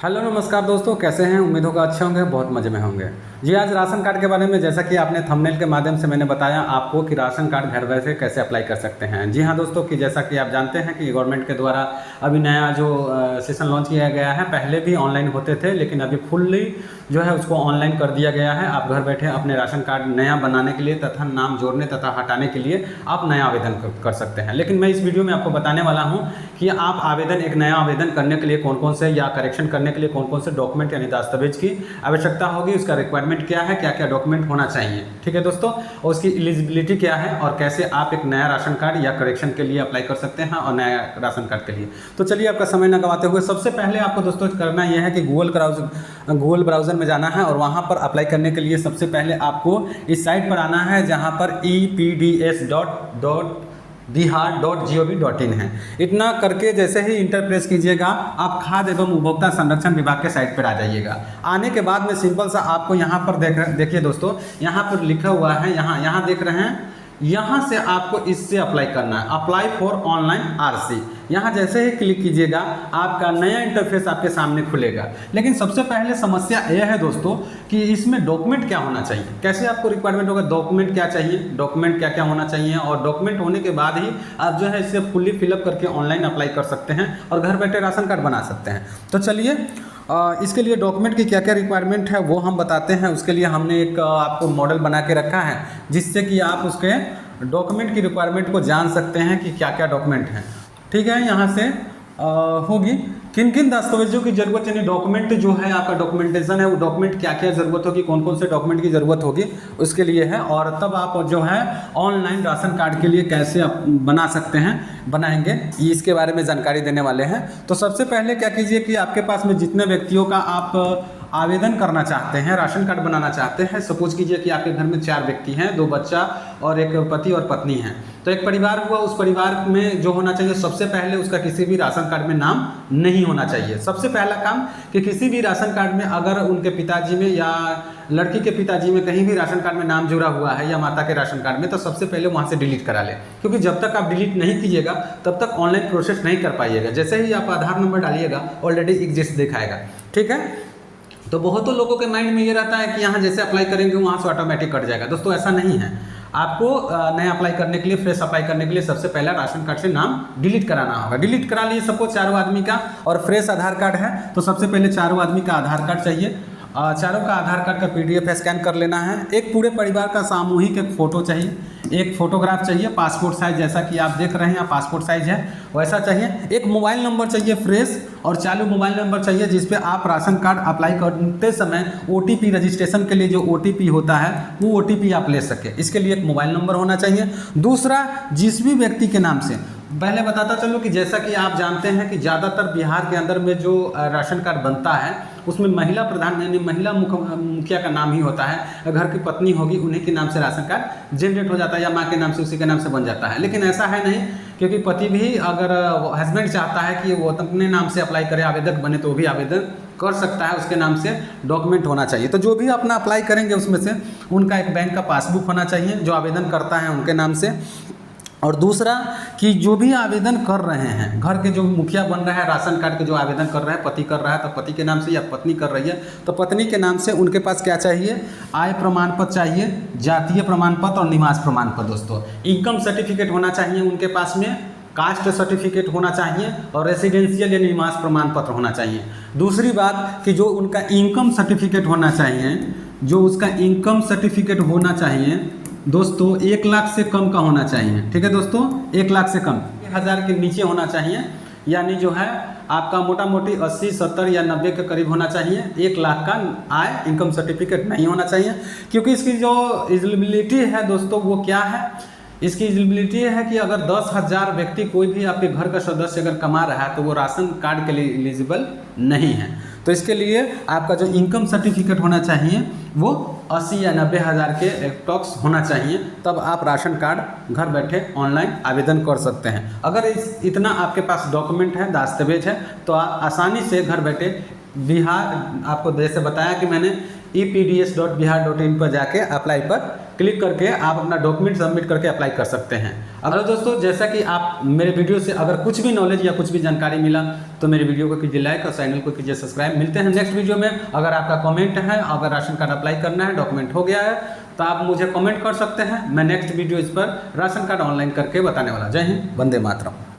Hello नमस्कार दोस्तों, कैसे हैं? उम्मीद होगा अच्छे होंगे, बहुत मज़े में होंगे। जी, आज राशन कार्ड के बारे में जैसा कि आपने थंबनेल के माध्यम से मैंने बताया आपको कि राशन कार्ड घर बैठे कैसे अप्लाई कर सकते हैं। जी हाँ दोस्तों, कि जैसा कि आप जानते हैं कि गवर्नमेंट के द्वारा अभी नया जो सेशन लॉन्च किया गया है, पहले भी ऑनलाइन होते थे लेकिन अभी फुल्ली जो है उसको ऑनलाइन कर दिया गया है। आप घर बैठे अपने राशन कार्ड नया बनाने के लिए तथा नाम जोड़ने तथा हटाने के लिए आप नया आवेदन कर सकते हैं। लेकिन मैं इस वीडियो में आपको बताने वाला हूँ कि आप एक नया आवेदन करने के लिए कौन कौन से या करेक्शन करने के लिए कौन कौन से डॉक्यूमेंट यानी दस्तावेज की आवश्यकता होगी, उसका रिक्वायरमेंट क्या है, क्या क्या डॉक्यूमेंट होना चाहिए। ठीक है दोस्तों, और उसकी एलिजिबिलिटी क्या है और कैसे आप एक नया राशन कार्ड या करेक्शन के लिए अप्लाई कर सकते हैं और नया राशन कार्ड के लिए। तो चलिए आपका समय न गंवाते हुए सबसे पहले आपको दोस्तों करना यह है कि गूगल ब्राउज़र में जाना है और वहाँ पर अप्लाई करने के लिए सबसे पहले आपको इस साइट पर आना है जहाँ पर epds.bihar.gov.in है। इतना करके जैसे ही इंटर प्रेस कीजिएगा आप खाद्य एवं उपभोक्ता संरक्षण विभाग के साइट पर आ जाइएगा। आने के बाद में सिंपल सा आपको यहाँ पर देखिए दोस्तों, यहाँ पर लिखा हुआ है, यहाँ देख रहे हैं, यहाँ से आपको इससे अप्लाई करना है, अप्लाई फॉर ऑनलाइन आरसी। यहाँ जैसे ही क्लिक कीजिएगा आपका नया इंटरफेस आपके सामने खुलेगा। लेकिन सबसे पहले समस्या यह है दोस्तों कि इसमें डॉक्यूमेंट क्या होना चाहिए, कैसे आपको रिक्वायरमेंट होगा, डॉक्यूमेंट क्या चाहिए, डॉक्यूमेंट क्या क्या होना चाहिए, और डॉक्यूमेंट होने के बाद ही आप जो है इसे फुल्ली फिलअप करके ऑनलाइन अप्लाई कर सकते हैं और घर बैठे राशन कार्ड बना सकते हैं। तो चलिए इसके लिए डॉक्यूमेंट की क्या क्या रिक्वायरमेंट है वो हम बताते हैं। उसके लिए हमने एक आपको मॉडल बना के रखा है जिससे कि आप उसके डॉक्यूमेंट की रिक्वायरमेंट को जान सकते हैं कि क्या क्या डॉक्यूमेंट हैं। ठीक है, यहाँ से होगी किन किन दस्तावेजों की जरूरत, यानी डॉक्यूमेंट जो है आपका डॉक्यूमेंटेशन है वो डॉक्यूमेंट क्या क्या ज़रूरत होगी, कौन कौन से डॉक्यूमेंट की ज़रूरत होगी उसके लिए है। और तब आप जो है ऑनलाइन राशन कार्ड के लिए कैसे आप बना सकते हैं, बनाएंगे, इसके बारे में जानकारी देने वाले हैं। तो सबसे पहले क्या कीजिए कि आपके पास में जितने व्यक्तियों का आप आवेदन करना चाहते हैं, राशन कार्ड बनाना चाहते हैं, सपोज कीजिए कि आपके घर में 4 व्यक्ति हैं, 2 बच्चा और एक पति और पत्नी हैं, तो एक परिवार हुआ। उस परिवार में जो होना चाहिए सबसे पहले उसका किसी भी राशन कार्ड में नाम नहीं होना चाहिए। सबसे पहला काम कि किसी भी राशन कार्ड में अगर उनके पिताजी में या लड़की के पिताजी में कहीं भी राशन कार्ड में नाम जुड़ा हुआ है या माता के राशन कार्ड में, तो सबसे पहले वहाँ से डिलीट करा लें, क्योंकि जब तक आप डिलीट नहीं कीजिएगा तब तक ऑनलाइन प्रोसेस नहीं कर पाइएगा। जैसे ही आप आधार नंबर डालिएगा ऑलरेडी एग्जिस्ट दिखाएगा। ठीक है, तो बहुतों लोगों के माइंड में ये रहता है कि यहाँ जैसे अप्लाई करेंगे वहाँ से ऑटोमेटिक कट जाएगा। दोस्तों ऐसा नहीं है। आपको नया अप्लाई करने के लिए, फ्रेश अप्लाई करने के लिए सबसे पहला राशन कार्ड से नाम डिलीट कराना होगा। डिलीट करा लिए सपोज 4 आदमी का, और फ्रेश आधार कार्ड है तो सबसे पहले 4 आदमी का आधार कार्ड चाहिए। चारों का आधार कार्ड का PDF स्कैन कर लेना है। एक पूरे परिवार का सामूहिक एक फ़ोटो चाहिए, एक फोटोग्राफ चाहिए, पासपोर्ट साइज, जैसा कि आप देख रहे हैं पासपोर्ट साइज है वैसा चाहिए। एक मोबाइल नंबर चाहिए फ्रेश और चालू मोबाइल नंबर चाहिए जिस पे आप राशन कार्ड अप्लाई करते समय OTP रजिस्ट्रेशन के लिए जो OTP होता है वो OTP आप ले सके, इसके लिए एक मोबाइल नंबर होना चाहिए। दूसरा, जिस भी व्यक्ति के नाम से, पहले बताता चलो कि जैसा कि आप जानते हैं कि ज़्यादातर बिहार के अंदर में जो राशन कार्ड बनता है उसमें महिला प्रधान यानी महिला मुखिया का नाम ही होता है। घर की पत्नी होगी उन्हीं के नाम से राशन कार्ड जनरेट हो जाता है या माँ के नाम से उसी के नाम से बन जाता है। लेकिन ऐसा है नहीं, क्योंकि पति भी अगर हस्बैंड चाहता है कि वो अपने नाम से अप्लाई करे, आवेदक बने, तो भी आवेदन कर सकता है। उसके नाम से डॉक्यूमेंट होना चाहिए। तो जो भी अपना अप्लाई करेंगे उसमें से उनका एक बैंक का पासबुक होना चाहिए जो आवेदन करता है उनके नाम से। और दूसरा कि जो भी आवेदन कर रहे हैं, घर के जो मुखिया बन रहा है राशन कार्ड के जो आवेदन कर रहा है, पति कर रहा है तो पति के नाम से, या पत्नी कर रही है तो पत्नी के नाम से, उनके पास क्या चाहिए, आय प्रमाण पत्र चाहिए, जातीय प्रमाण पत्र और निवास प्रमाण पत्र। दोस्तों इनकम सर्टिफिकेट होना चाहिए उनके पास में, कास्ट सर्टिफिकेट होना चाहिए और रेसिडेंशियल या निवास प्रमाण पत्र होना चाहिए। दूसरी बात कि जो उनका इनकम सर्टिफिकेट होना चाहिए, जो उसका इनकम सर्टिफिकेट होना चाहिए दोस्तों 1 लाख से कम का होना चाहिए। ठीक है दोस्तों, 1 लाख से कम, 1000 के नीचे होना चाहिए, यानी जो है आपका मोटा मोटी 80, 70 या 90 के करीब होना चाहिए। 1 लाख का आय इनकम सर्टिफिकेट नहीं होना चाहिए, क्योंकि इसकी जो एलिजिबिलिटी है दोस्तों वो क्या है, इसकी एलिजिबिलिटी है कि अगर 10,000 व्यक्ति कोई भी आपके घर का सदस्य अगर कमा रहा है तो वो राशन कार्ड के लिए एलिजिबल नहीं है। तो इसके लिए आपका जो इनकम सर्टिफिकेट होना चाहिए वो 80 या 90 हज़ार के अप्रॉक्स होना चाहिए, तब आप राशन कार्ड घर बैठे ऑनलाइन आवेदन कर सकते हैं। अगर इतना आपके पास डॉक्यूमेंट है, दस्तावेज है, तो आप आसानी से घर बैठे बिहार, आपको जैसे बताया कि मैंने epds.bihar.in पर जाके अप्लाई पर क्लिक करके आप अपना डॉक्यूमेंट सबमिट करके अप्लाई कर सकते हैं। अगर दोस्तों जैसा कि आप मेरे वीडियो से अगर कुछ भी नॉलेज या कुछ भी जानकारी मिला तो मेरे वीडियो को कीजिए लाइक और चैनल को कीजिए सब्सक्राइब। मिलते हैं नेक्स्ट वीडियो में। अगर आपका कमेंट है, अगर राशन कार्ड अप्लाई करना है, डॉक्यूमेंट हो गया है, तो आप मुझे कमेंट कर सकते हैं। मैं नेक्स्ट वीडियो इस पर राशन कार्ड ऑनलाइन करके बताने वाला। जय हिंद, वंदे मातरम।